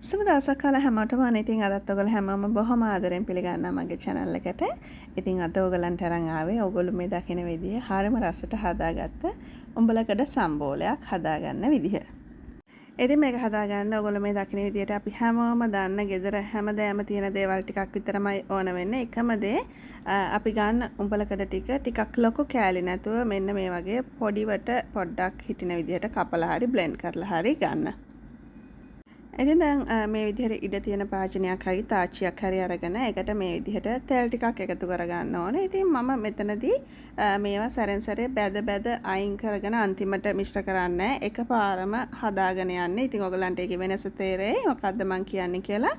සුබ දවසක් කාලා හැමෝටම ඉතින් අදත් ඔයගොල්ලෝ හැමෝම බොහොම ආදරෙන් පිළිගන්නවා මගේ channel එකට. ඉතින් අද ඔයගලන්ට අරන් ආවේ ඔයගොල්ලෝ මේ දකින විදිය හරියම රසට හදාගත්ත උඹලකඩ සම්බෝලයක් හදාගන්න විදිහ. ඉතින් මේක හදාගන්න ඔයගොල්ලෝ මේ දකින විදියට අපි හැමෝම දන්න ගෙදර හැමදෑම තියෙන දේවල් ටිකක් විතරමයි ඕන වෙන්නේ. එකම දේ අපි ගන්න උඹලකඩ ටිකක් ලොකු කෑලි නැතුව මෙන්න මේ වගේ පොඩිවට පොඩ්ඩක් හිටින විදියට කපලා හරි blend කරලා හරි ගන්න. ඉතින් දැන් මේ විදිහට ඉඩ තියෙන භාජනයක් හරි තාච්චියක් හරි අරගෙන ඒකට මේ විදිහට තෙල් ටිකක් එකතු කරගන්න ඕනේ. ඉතින් මම මෙතනදී මේවා සැරෙන් සැරේ බැද අයින් කරගෙන අන්තිමට මිශ්‍ර කරන්නේ එකපාරම හදාගෙන යන්නේ. ඉතින් ඔයගලන්ට ඒකේ වෙනස තේරෙයි මොකද්ද මං කියන්නේ කියලා.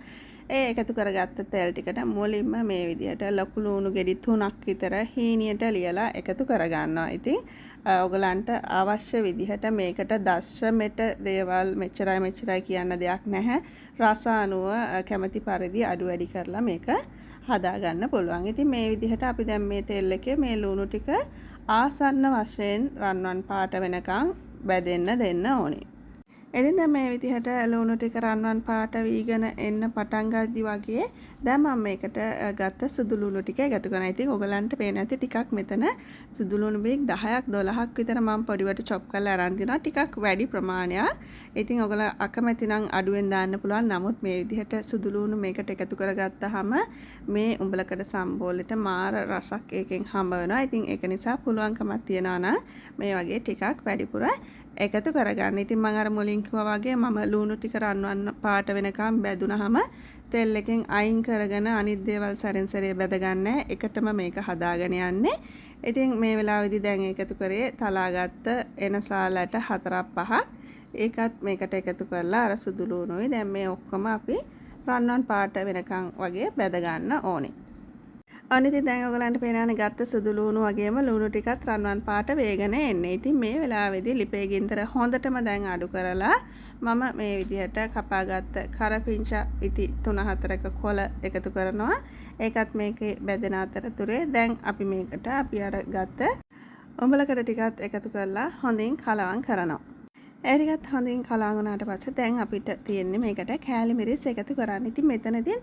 ඒ එකතු කරගත්ත තෙල් ටිකට මුලින්ම මේ විදිහට ලොකු ලුණු ගෙඩි 3ක් විතර හීනියට ලියලා එකතු කරගන්නවා. ඉතින් ඔයගලන්ට අවශ්‍ය විදිහට මේකට දශමෙට දේවල් මෙච්චරයි කියන්න දෙයක් නැහැ. රස අනුව කැමැති පරිදි අඩු වැඩි කරලා මේක හදාගන්න පුළුවන්. ඉතින් මේ විදිහට අපි දැන් මේ තෙල් එකේ මේ ලුණු ටික ආසන්න වශයෙන් රන්වන් පාට වෙනකන් බැදෙන්න දෙන්න ඕනේ. ඉතින් දැන් මේ විදිහට ලුණු ටික රන්වන් පාට වීගෙන එන්න පටන් ගද්දි වගේ දැන් මම මේකට ගත්ත සුදු ලුණු ටික එකතු කරනවා. ඉතින් ඔයගලන්ට පේන ඇති ටිකක් මෙතන සුදු ලුණු බීක් 10ක් 12ක් විතර මම පොඩිවට chop කරලා අරන් දිනවා. ටිකක් වැඩි ප්‍රමාණයක්. ඉතින් ඔයගල අකමැති නම් අඩුවෙන් දාන්න පුළුවන්. නමුත් මේ විදිහට සුදු ලුණු මේකට එකතු කරගත්තාම මේ උඹලකඩ සම්බෝලෙට මාර රසක් එකෙන් හම්බ වෙනවා. ඉතින් ඒක නිසා පුළුවන්කමක් තියනවා නම් මේ වගේ ටිකක් වැඩිපුර එකතු කරගන්න. ඉතින් මම අර මුලින් කිව්වා වගේ මම ලුණු ටික රන්වන් පාට වෙනකම් බැදුනහම තෙල් එකෙන් අයින් කරගෙන අනිත් දේවල් සැරෙන් සැරේ බැදගන්න එකටම මේක හදාගෙන යන්නේ. ඉතින් මේ වෙලාවේදී දැන් එකතු කරේ තලාගත්ත එනසාලට 4-5ක්. ඒකත් මේකට එකතු කරලා අර සුදු ලුණුයි දැන් මේ ඔක්කොම අපි රන්වන් පාට වෙනකම් වගේ බැද ගන්න ඕනේ. අනිත් දැන් ඔයගලන්ට පේනවනේ ගත්ත සුදු ලුණු වගේම ලුණු ටිකත් රන්වන් පාට වේගන එන්නේ. ඉතින් මේ වෙලාවේදී ලිපේ ගින්දර හොඳටම දැන් අඩු කරලා මම මේ විදිහට කපාගත්ත කරපිංචා ඉති 3-4ක කොළ එකතු කරනවා. ඒකත් මේකේ බැදෙන අතරතුරේ දැන් අපි මේකට අපි අර ගත්ත උඹලකඩ ටිකත් එකතු කරලා හොඳින් කලවම් කරනවා. ඒකත් හොඳින් කලවම් වුණාට පස්සේ දැන් අපිට තියෙන්නේ මේකට කෑලි මිරිස් එකතු කරන්න. ඉතින් මෙතනදී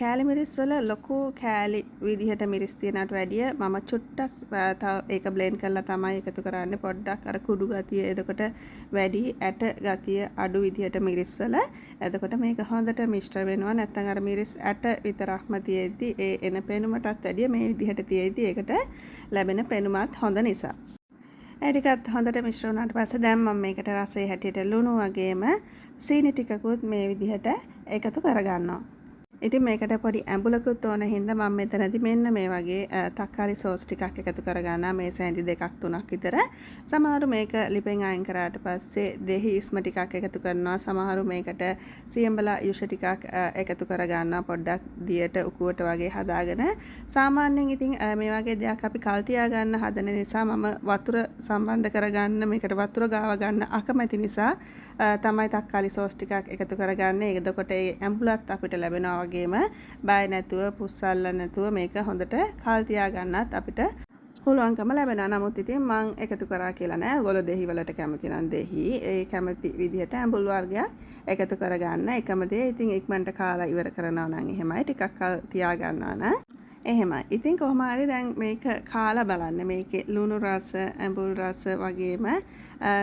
කෑලි මිරිස් වල ලොකු කෑලි විදිහට මිරිස් තියනට වැඩිය මම චුට්ටක් ඒක බ්ලෙන්ඩ් කරලා තමයි එකතු කරන්නේ. පොඩ්ඩක් අර කුඩු ගතිය එතකොට වැඩි ඇට ගතිය අඩු විදිහට මිරිස් වල. එතකොට මේක හොඳට මිශ්‍ර වෙනවා. නැත්නම් අර මිරිස් ඇට විතරක්ම තියෙද්දි ඒ එන පෙනුමටත් වැඩිය මේ විදිහට තියෙද්දි ඒකට ලැබෙන පෙනුමත් හොඳ නිසා. ඒකත් හොඳට මිශ්‍ර වුණාට පස්සේ දැන් මම මේකට රසයේ හැටියට ලුණු වගේම සීනි ටිකකුත් මේ විදිහට එකතු කරගන්නවා. ඉතින් මේකට පොඩි ඇඹුලකුත් ඕන හින්දා මම මෙතනදී මෙන්න මේ වගේ තක්කාලි සෝස් ටිකක් එකතු කරගන්නවා. මේ සෑඳි 2-3ක් විතර. සමහරු මේක ලිපෙන් අයින් කරාට පස්සේ දෙහි ඉස්ම ටිකක් එකතු කරනවා. සමහරු මේකට සියඹලා යුෂ ටිකක් එකතු කරගන්නවා. පොඩ්ඩක් දියට උකුවට වගේ හදාගෙන. සාමාන්‍යයෙන් ඉතින් මේ වගේ දෙයක් අපි කල් තියා ගන්න හදන නිසා මම වතුර සම්බන්ධ කරගන්න මේකට වතුර ගාව ගන්න අකමැති නිසා තමයි තක්කාලි සෝස් ටිකක් එකතු කරගන්නේ. එතකොට ඒ ඇඹුලත් අපිට ලැබෙනවා වගේම බය නැතුව පුස්සල්ල නැතුව මේක හොඳට කල් තියා ගන්නත් අපිට පුළුවන්කම ලැබෙනවා. නමුත් ඉතින් මම එකතු කරා කියලා නෑ. ඔයගොල්ලෝ දෙහි වලට කැමති නම් දෙහි ඒ කැමති විදිහට ඇඹුල් වර්ගයක් එකතු කරගන්න. එකම දේ ඉතින් ඉක්මනට කාලා ඉවර කරනවා නම් එහෙමයි. ටිකක් කල් තියා ගන්නවා නම් එහෙමයි. ඉතින් කොහොම හරි දැන් මේක කාලා බලන්න. මේකේ ලුණු රස, ඇඹුල් රස වගේම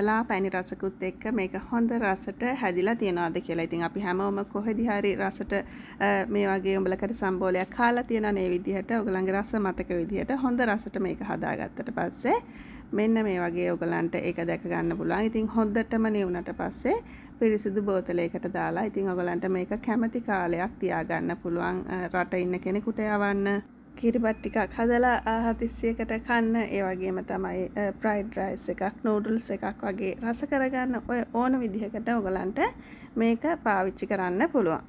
ලාපැණි රසකුත් එක්ක මේක හොඳ රසට හැදිලා තියනවාද කියලා. ඉතින් අපි හැමෝම කොහෙදි හරි රසට මේ වගේ උඹලකට සම්බෝලයක් කාලා තියනවා නේ විදිහට. ඔයගලන්ගේ රස මතක විදිහට හොඳ රසට මේක හදාගත්තට පස්සේ මෙන්න මේ වගේ ඔයගලන්ට ඒක දැක ගන්න පුළුවන්. ඉතින් හොඳටම නිවුණට පස්සේ පිරිසිදු බෝතලයකට දාලා ඉතින් ඔයගලන්ට මේක කැමැති කාලයක් තියාගන්න පුළුවන්. රට ඉන්න කෙනෙකුට යවන්න කිරිබත් ටිකක් හදලා හදිස්සියකට කන්න. ඒ වගේම තමයි ෆ්‍රයිඩ් රයිස් එකක්, නූඩල්ස් එකක් වගේ රස කරගන්න ඔය ඕන විදිහකට ඔයගලන්ට මේක පාවිච්චි කරන්න පුළුවන්.